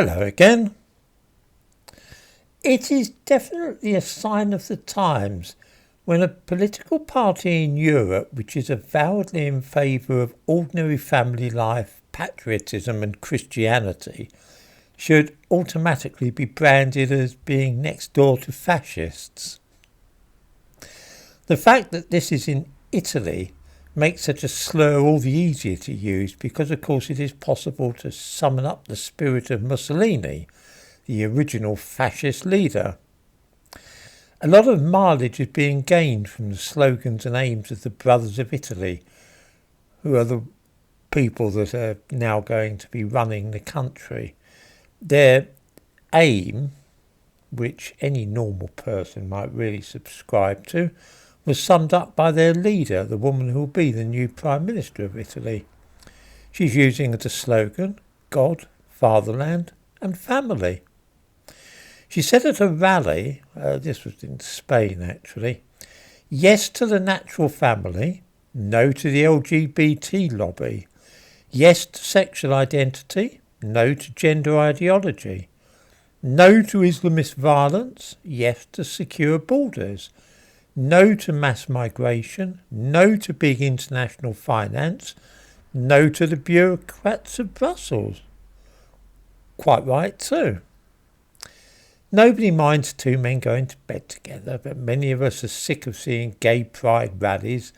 Hello again. It is definitely a sign of the times when a political party in Europe which is avowedly in favour of ordinary family life, patriotism and Christianity should automatically be branded as being next door to fascists. The fact that this is in Italy makes such a slur all the easier to use because of course it is possible to summon up the spirit of Mussolini, the original fascist leader. A lot of mileage is being gained from the slogans and aims of the Brothers of Italy, who are the people that are now going to be running the country. Their aim, which any normal person might really subscribe to, was summed up by their leader, the woman who will be the new Prime Minister of Italy. She's using as a slogan, God, Fatherland and Family. She said at a rally, this was in Spain actually, yes to the natural family, no to the LGBT lobby, yes to sexual identity, no to gender ideology, no to Islamist violence, yes to secure borders, no to mass migration, no to big international finance, no to the bureaucrats of Brussels. Quite right too. Nobody minds two men going to bed together, but many of us are sick of seeing gay pride rallies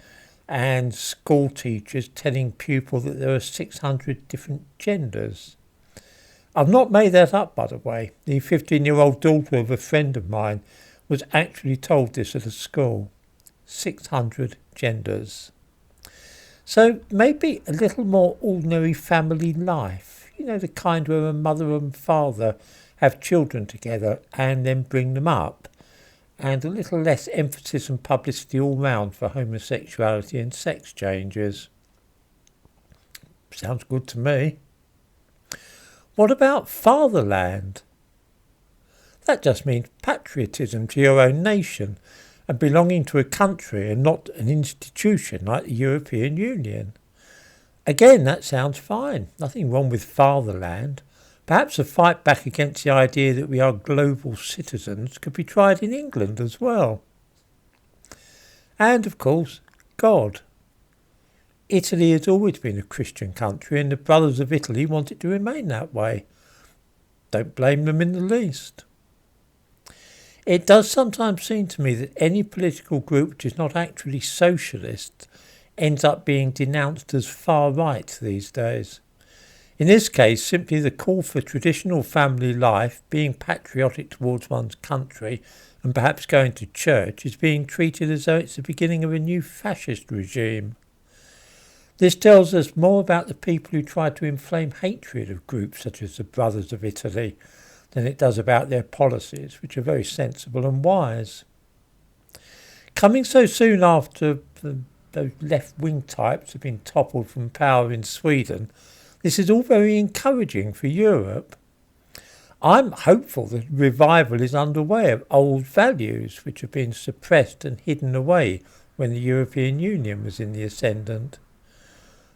and school teachers telling pupils that there are 600 different genders. I've not made that up, by the way. The 15-year-old daughter of a friend of mine was actually told this at a school. 600 genders. So maybe a little more ordinary family life. You know, the kind where a mother and father have children together and then bring them up. And a little less emphasis and publicity all round for homosexuality and sex changes. Sounds good to me. What about fatherland? That just means patriotism to your own nation and belonging to a country and not an institution like the European Union. Again, that sounds fine. Nothing wrong with fatherland. Perhaps a fight back against the idea that we are global citizens could be tried in England as well. And of course, God. Italy has always been a Christian country and the Brothers of Italy want it to remain that way. Don't blame them in the least. It does sometimes seem to me that any political group which is not actually socialist ends up being denounced as far right these days. In this case, simply the call for traditional family life, being patriotic towards one's country and perhaps going to church is being treated as though it's the beginning of a new fascist regime. This tells us more about the people who try to inflame hatred of groups such as the Brothers of Italy than it does about their policies, which are very sensible and wise. Coming so soon after those left-wing types have been toppled from power in Sweden, this is all very encouraging for Europe. I'm hopeful that revival is underway of old values which have been suppressed and hidden away when the European Union was in the ascendant.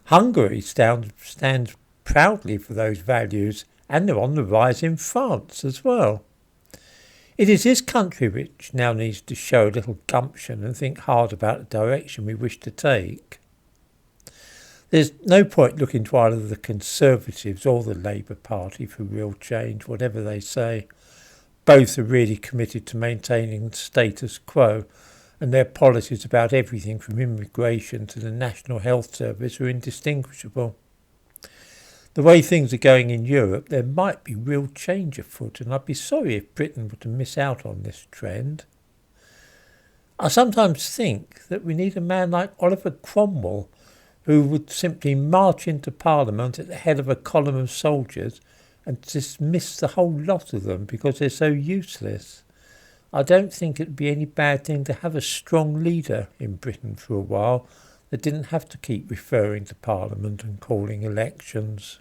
Hungary stands proudly for those values, and they're on the rise in France as well. It is this country which now needs to show a little gumption and think hard about the direction we wish to take. There's no point looking to either the Conservatives or the Labour Party for real change, whatever they say. Both are really committed to maintaining the status quo, and their policies about everything from immigration to the National Health Service are indistinguishable. The way things are going in Europe, there might be real change afoot, and I'd be sorry if Britain were to miss out on this trend. I sometimes think that we need a man like Oliver Cromwell, who would simply march into Parliament at the head of a column of soldiers and dismiss the whole lot of them because they're so useless. I don't think it would be any bad thing to have a strong leader in Britain for a while that didn't have to keep referring to Parliament and calling elections.